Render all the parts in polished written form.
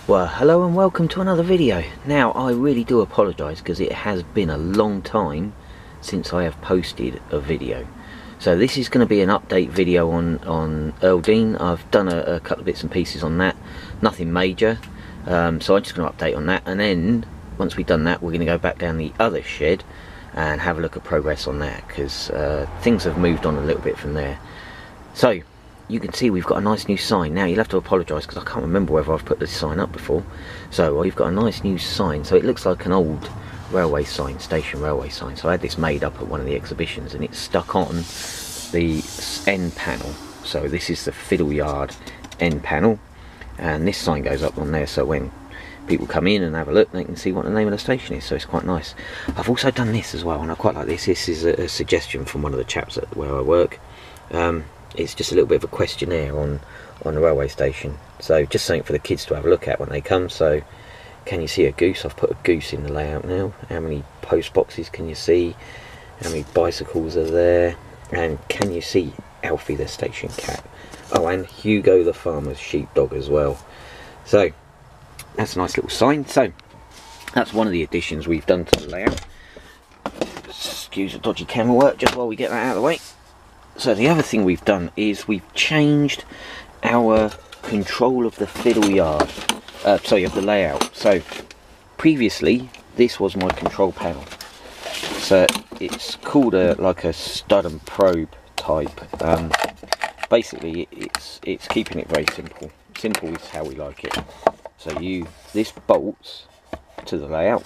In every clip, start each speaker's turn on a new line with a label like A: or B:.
A: Well, hello and welcome to another video. Now, I really do apologise because it has been a long time since I have posted a video. So this is going to be an update video on Earldean. I've done a couple of bits and pieces on that, nothing major. So I'm just going to update on that, and then once we've done that, we're going to go back down the other shed and have a look at progress on that, because things have moved on a little bit from there. So you can see we've got a nice new sign. Now you'll have to apologise because I can't remember whether I've put this sign up before. So we've got a nice new sign. So it looks like an old railway sign, station railway sign. So I had this made up at one of the exhibitions and it's stuck on the end panel. So this is the fiddle yard end panel, and this sign goes up on there so when people come in and have a look they can see what the name of the station is. So it's quite nice. I've also done this as well and I quite like this. This is a suggestion from one of the chaps at where I work. It's just a little bit of a questionnaire on the railway station, so just something for the kids to have a look at when they come. So, can you see a goose? I've put a goose in the layout now. How many post boxes can you see? How many bicycles are there? And can you see Alfie the station cat? Oh, and Hugo the farmer's sheepdog as well. So that's a nice little sign. So that's one of the additions we've done to the layout. Excuse the dodgy camera work just while we get that out of the way. So the other thing we've done is we've changed our control of the fiddle yard, sorry, of the layout. So previously this was my control panel. So it's called like a stud and probe type. Basically it's keeping it very simple. Simple is how we like it. So this bolts to the layout.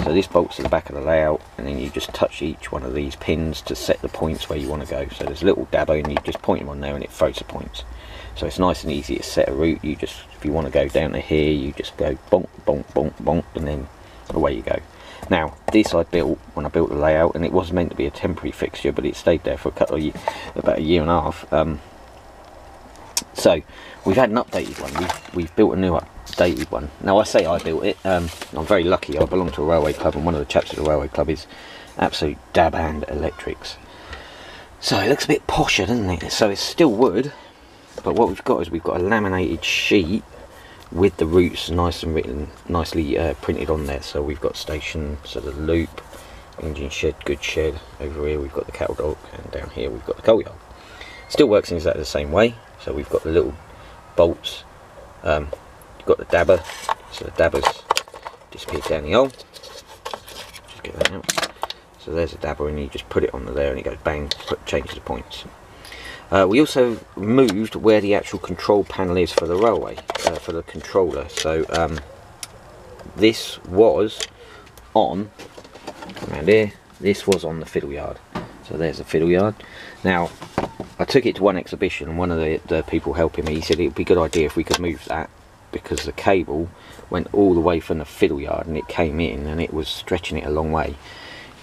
A: So this bolts to the back of the layout, and then you just touch each one of these pins to set the points where you want to go. So there's a little dabber and you just point them on there and it throws the points. So it's nice and easy to set a route. You just, if you want to go down to here, you just go bonk, bonk, bonk, bonk, and then away you go. Now this I built when I built the layout, and it was meant to be a temporary fixture, but it stayed there for a couple of years, about a year and a half. So we've had an updated one. We've built a new updated one. Now I say I built it. I'm very lucky. I belong to a railway club, and one of the chaps at the railway club is absolute dab hand electrics. So it looks a bit posher, doesn't it? So it's still wood, but what we've got is we've got a laminated sheet with the routes nice and written, nicely printed on there. So we've got station, so the loop, engine shed, goods shed. Over here we've got the cattle dog, and down here we've got the coal yard. Still works in exactly the same way. So we've got the little bolts, you've got the dabber, so the dabber's disappeared down the hole. Just get that out. So there's a dabber, and you just put it on there and it goes bang, changes the points. We also moved where the actual control panel is for the railway, for the controller. So this was on, around here, this was on the fiddle yard. So there's the fiddle yard. Now I took it to one exhibition, and one of the people helping me, he said it would be a good idea if we could move that, because the cable went all the way from the fiddle yard and it came in and it was stretching it a long way.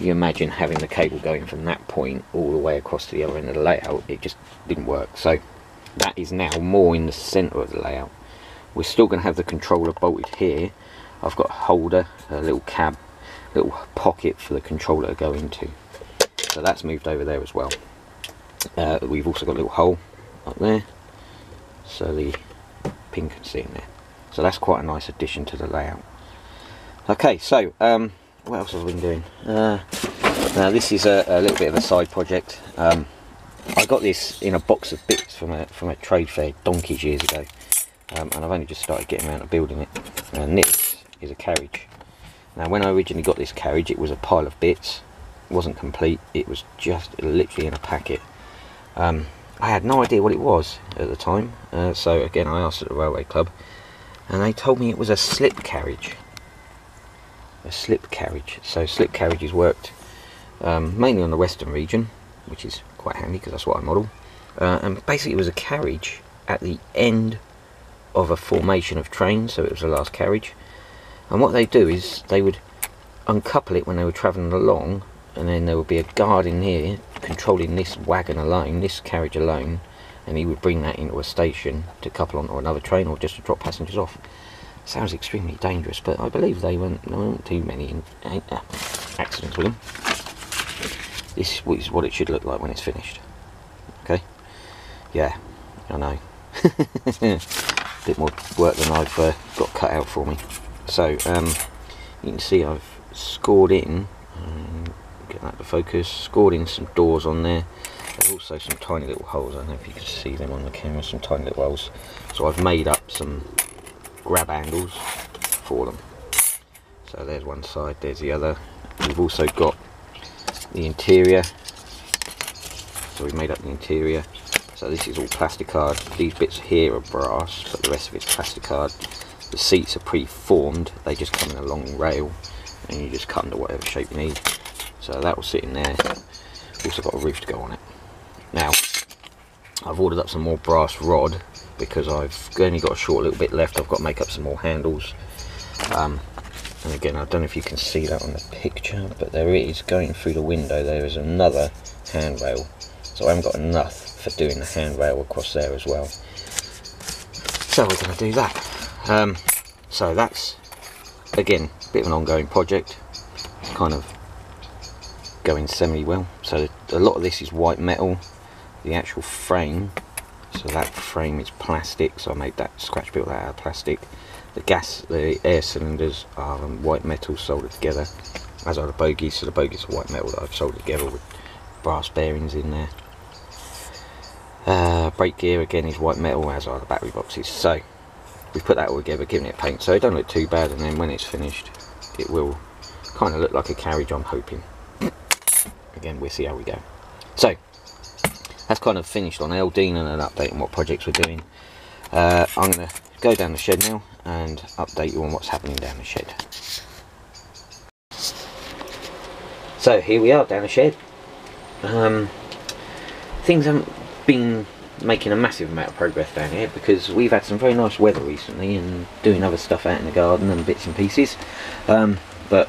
A: You imagine having the cable going from that point all the way across to the other end of the layout, it just didn't work. So that is now more in the centre of the layout. We're still going to have the controller bolted here. I've got a holder, a little cab, little pocket for the controller to go into. So that's moved over there as well. We've also got a little hole up there, so the pin can see in there. So that's quite a nice addition to the layout. Okay, so what else have I been doing? Now this is a little bit of a side project. I got this in a box of bits from a trade fair donkeys years ago, and I've only just started getting around to building it. And this is a carriage. Now when I originally got this carriage, it was a pile of bits. It wasn't complete. It was just literally in a packet. I had no idea what it was at the time, so again I asked at the railway club, and they told me it was a slip carriage. A slip carriage. So slip carriages worked mainly on the western region, which is quite handy because that's what I model. And basically it was a carriage at the end of a formation of trains, so it was the last carriage. And what they do is they would uncouple it when they were travelling along, and then there would be a guard in here controlling this wagon alone, this carriage alone, and he would bring that into a station to couple onto another train or just to drop passengers off. Sounds extremely dangerous, but I believe there weren't too many accidents with them. This is what it should look like when it's finished. Okay? Yeah, I know. bit more work than I've got cut out for me. So you can see I've scored in, get that to focus, scored in some doors on there. There's also some tiny little holes, I don't know if you can see them on the camera, some tiny little holes. So I've made up some grab handles for them. So there's one side, there's the other. We've also got the interior, so we've made up the interior. So this is all plasticard. These bits here are brass, but the rest of it's plasticard. The seats are pre-formed, they just come in a long rail and you just cut them to whatever shape you need. So that will sit in there. Also got a roof to go on it. Now I've ordered up some more brass rod because I've only got a short little bit left. I've got to make up some more handles. And again, I don't know if you can see that on the picture, but there is, going through the window, there is another handrail. So I haven't got enough for doing the handrail across there as well. So we're going to do that. So that's, again, a bit of an ongoing project. It's kind of going semi-well. So a lot of this is white metal. The actual frame, so that frame is plastic, so I made that, scratch built that out of plastic. The air cylinders are white metal soldered together, as are the bogies. So the bogies are white metal that I've soldered together with brass bearings in there. Brake gear again is white metal, as are the battery boxes. So we've put that all together, given it paint, so it don't look too bad, and then when it's finished it will kind of look like a carriage, I'm hoping. Again, we'll see how we go. So that's kind of finished on Earldean and an update on what projects we're doing. I'm going to go down the shed now and update you on what's happening down the shed. So here we are down the shed. Things haven't been making a massive amount of progress down here because we've had some very nice weather recently and doing other stuff out in the garden and bits and pieces. But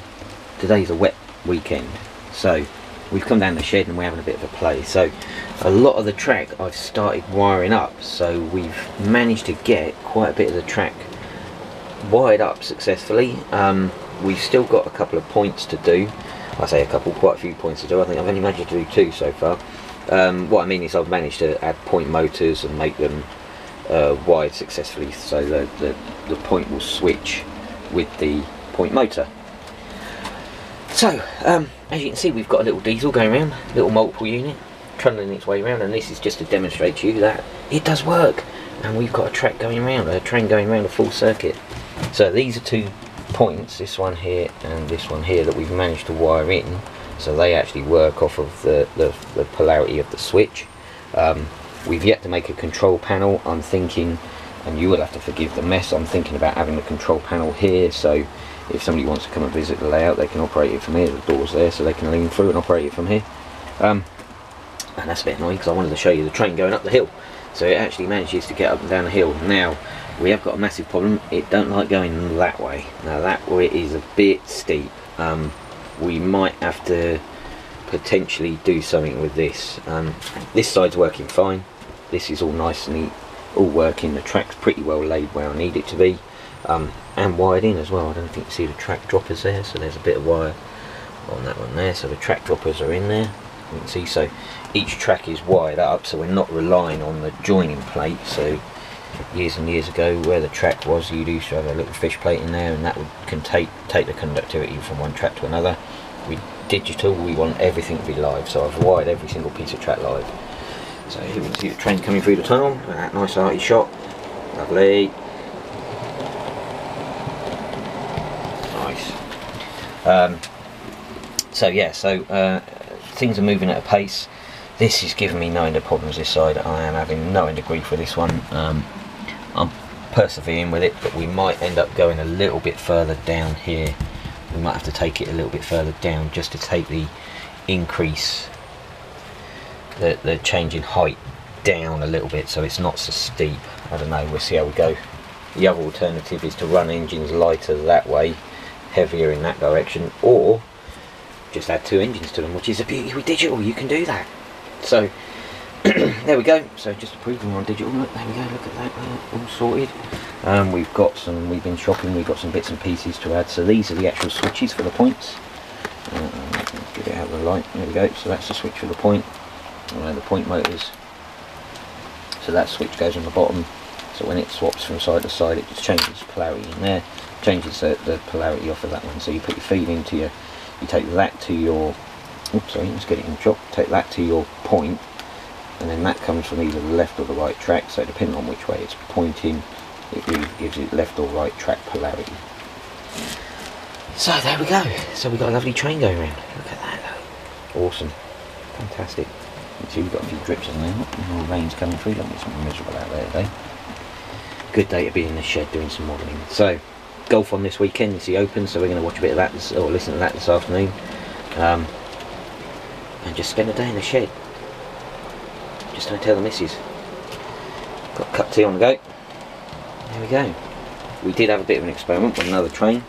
A: today's a wet weekend, so we've come down the shed and we're having a bit of a play. So a lot of the track I've started wiring up, so we've managed to get quite a bit of the track wired up successfully. We've still got a couple of points to do. I say a couple, quite a few points to do. I think I've only managed to do 2 so far. What I mean is I've managed to add point motors and make them wired successfully, so the point will switch with the point motor. So as you can see, we've got a little diesel going around, little multiple unit trundling its way around, and this is just to demonstrate to you that it does work, and we've got a track going around, a train going around a full circuit. So these are 2 points, this one here and this one here, that we've managed to wire in, so they actually work off of the polarity of the switch. We've yet to make a control panel. I'm thinking, and you will have to forgive the mess, I'm thinking about having a control panel here, so if somebody wants to come and visit the layout, they can operate it from here. The door's there, so they can lean through and operate it from here. And that's a bit annoying because I wanted to show you the train going up the hill. So it actually manages to get up and down the hill. Now, we have got a massive problem. It don't like going that way. Now that way is a bit steep. We might have to potentially do something with this. This side's working fine. This is all nice and neat, all working. The track's pretty well laid where I need it to be. And wired in as well. I don't think you see the track droppers there, so there's a bit of wire on that one there, so the track droppers are in there, you can see. So each track is wired up, so we're not relying on the joining plate. So years and years ago, where the track was, you used to have a little fish plate in there, and that can take the conductivity from one track to another. With digital, we want everything to be live, so I've wired every single piece of track live. So here we can see the train coming through the tunnel, that nice arty shot, lovely. So yeah, so things are moving at a pace. This is giving me no end of problems this side. I am having no end of grief with this one. I'm persevering with it, but we might end up going a little bit further down here. We might have to take it a little bit further down just to take the increase, the change in height down a little bit, so it's not so steep. I don't know, we'll see how we go. The other alternative is to run engines lighter that way, heavier in that direction, or just add 2 engines to them, which is the beauty with digital. You can do that. So there we go. So just to prove we're on digital, look, there we go, look at that, all sorted. We've got some, we've been shopping, we've got some bits and pieces to add. So these are the actual switches for the points. Get it out of the light, there we go. So that's the switch for the point, the point motors. So that switch goes on the bottom, so when it swaps from side to side it just changes polarity in there, changes the polarity off of that one. So you put your feed into your, you take that to your, oops sorry, let's get it in the chop, take that to your point, and then that comes from either the left or the right track, so depending on which way it's pointing it really gives it left or right track polarity. So there we go, so we've got a lovely train going around. Look at that, awesome, fantastic. You can see we've got a few drips in there, more rain's coming through, don't get miserable out there today. Good day to be in the shed doing some modelling. So golf on this weekend, it's the Open, so we're going to watch a bit of that or listen to that this afternoon, and just spend a day in the shed. Just don't tell the missus. Got a cup of tea on the go. There we go. We did have a bit of an experiment with another train,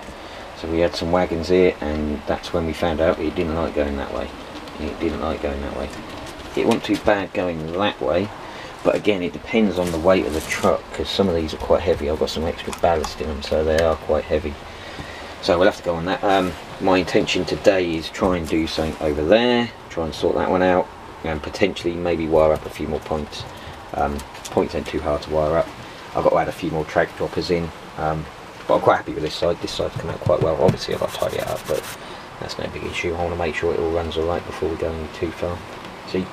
A: so we had some wagons here, and that's when we found out it didn't like going that way. It didn't like going that way. It wasn't too bad going that way, but again it depends on the weight of the truck, because some of these are quite heavy. I've got some extra ballast in them, so they are quite heavy. So we'll have to go on that. My intention today is try and do something over there, try and sort that one out, and potentially maybe wire up a few more points. Points ain't too hard to wire up. I've got to add a few more track droppers in, but I'm quite happy with this side. This side's come out quite well. Obviously I've got to tidy it up, but that's no big issue. I want to make sure it all runs alright before we go any too far. See,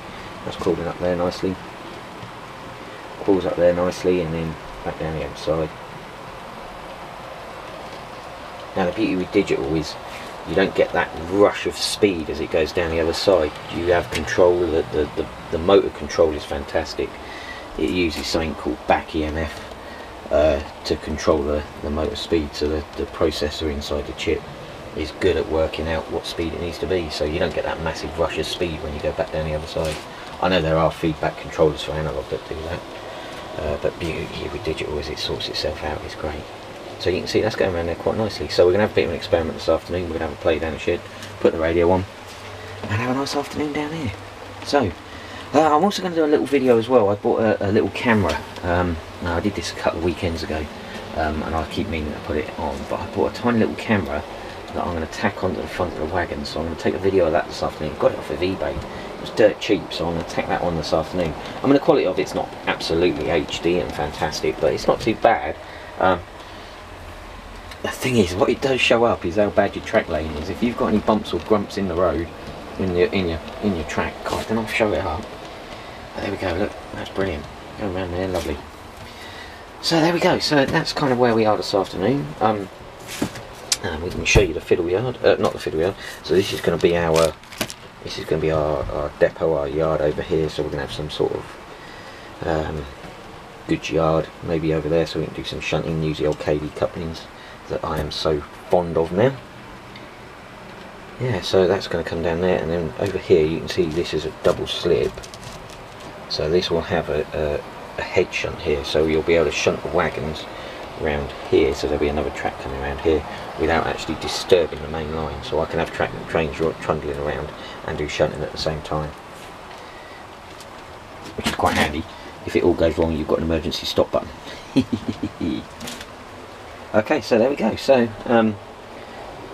A: that's crawling up there nicely. Crawls up there nicely, and then back down the other side. Now the beauty with digital is you don't get that rush of speed as it goes down the other side. You have control, the motor control is fantastic. It uses something called back EMF to control the motor speed, so the processor inside the chip is good at working out what speed it needs to be, so you don't get that massive rush of speed when you go back down the other side. I know there are feedback controllers for analog that do that, but beauty with digital is it sorts itself out. It's great. So you can see that's going around there quite nicely. So we're going to have a bit of an experiment this afternoon. We're going to have a play down the shed, put the radio on, and have a nice afternoon down here. So I'm also going to do a little video as well. I bought a little camera. Now I did this a couple of weekends ago, and I keep meaning to put it on, but I bought a tiny little camera that I'm going to tack onto the front of the wagon. So I'm going to take a video of that this afternoon. I got it off of eBay. It was dirt cheap, so I'm going to tack that on this afternoon. I mean, the quality of it's not absolutely HD and fantastic, but it's not too bad. The thing is, what it does show up is how bad your track laying is. If you've got any bumps or grumps in the road, in your track, God, then I'll show it up. But there we go. Look, that's brilliant. Go around there, lovely. So there we go. So that's kind of where we are this afternoon. We can show you the fiddle yard. Not the fiddle yard. So this is going to be our depot, our yard over here. So we're going to have some sort of goods yard maybe over there, so we can do some shunting, use the old KV couplings that I am so fond of now. Yeah, so that's going to come down there, and then over here you can see this is a double slip, so this will have a head shunt here, so you'll be able to shunt the wagons around here, so there'll be another track coming around here without actually disturbing the main line, so I can have trains trundling around and do shunting at the same time, which is quite handy. If it all goes wrong, you've got an emergency stop button. Okay, so there we go. So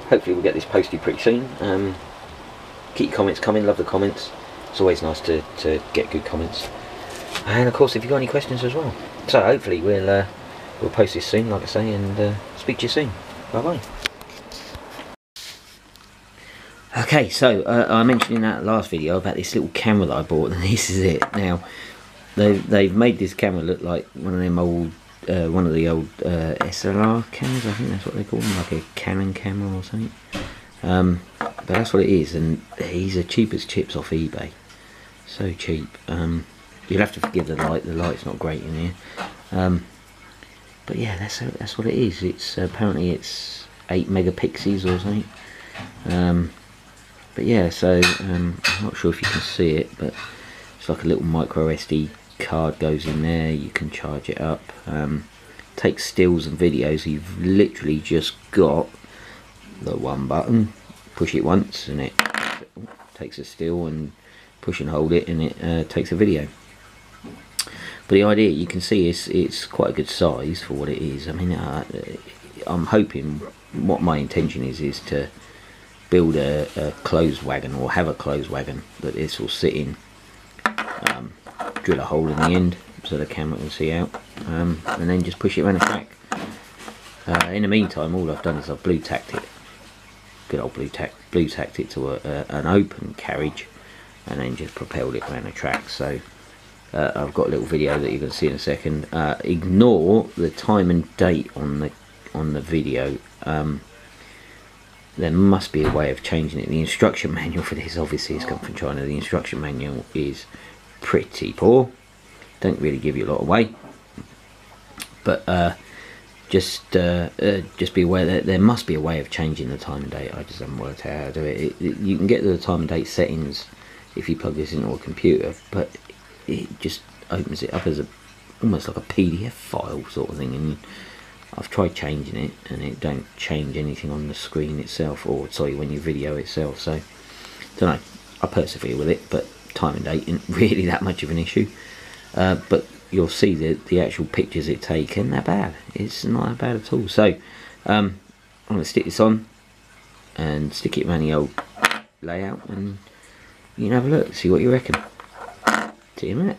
A: hopefully we'll get this posted pretty soon. Keep your comments coming, love the comments. It's always nice to get good comments. And of course, if you've got any questions as well. So hopefully we'll post this soon, like I say, and speak to you soon. Bye bye. Okay, so I mentioned in that last video about this little camera that I bought, and this is it. Now they've made this camera look like one of them old one of the old SLR cameras. I think that's what they call them, like a Canon camera or something. But that's what it is, and these are cheap as chips off eBay. So cheap. You'll have to forgive the light. The light's not great in here. But yeah, that's what it is. It's apparently it's 8 megapixels or something. But yeah, so I'm not sure if you can see it, but it's like a little micro SD card goes in there. You can charge it up. Takes stills and videos. You've literally just got the one button. Push it once and it takes a still, and push and hold it and it takes a video. But the idea, you can see, it's quite a good size for what it is. I mean, I'm hoping, what my intention is to build a closed wagon, or have a closed wagon that this will sit in. Drill a hole in the end so the camera can see out, and then just push it around the track. In the meantime, all I've done is I've blue tacked it, good old blue tacked it to an open carriage, and then just propelled it around the track. So I've got a little video that you're going to see in a second. Ignore the time and date on the video. There must be a way of changing it. The instruction manual for this obviously has come from China. The instruction manual is pretty poor, don't really give you a lot away, but just be aware that there must be a way of changing the time and date. I just haven't worked out how to do it. You can get the time and date settings if you plug this into a computer, but it just opens it up as almost like a PDF file sort of thing, and I've tried changing it and it don't change anything on the screen itself, or sorry, when you video itself. So don't know, I persevere with it, but time and date isn't really that much of an issue. But you'll see that the actual pictures it takes isn't that bad. It's not that bad at all. So I'm going to stick this on and stick it around the old layout, and you can have a look, see what you reckon. See you in a minute.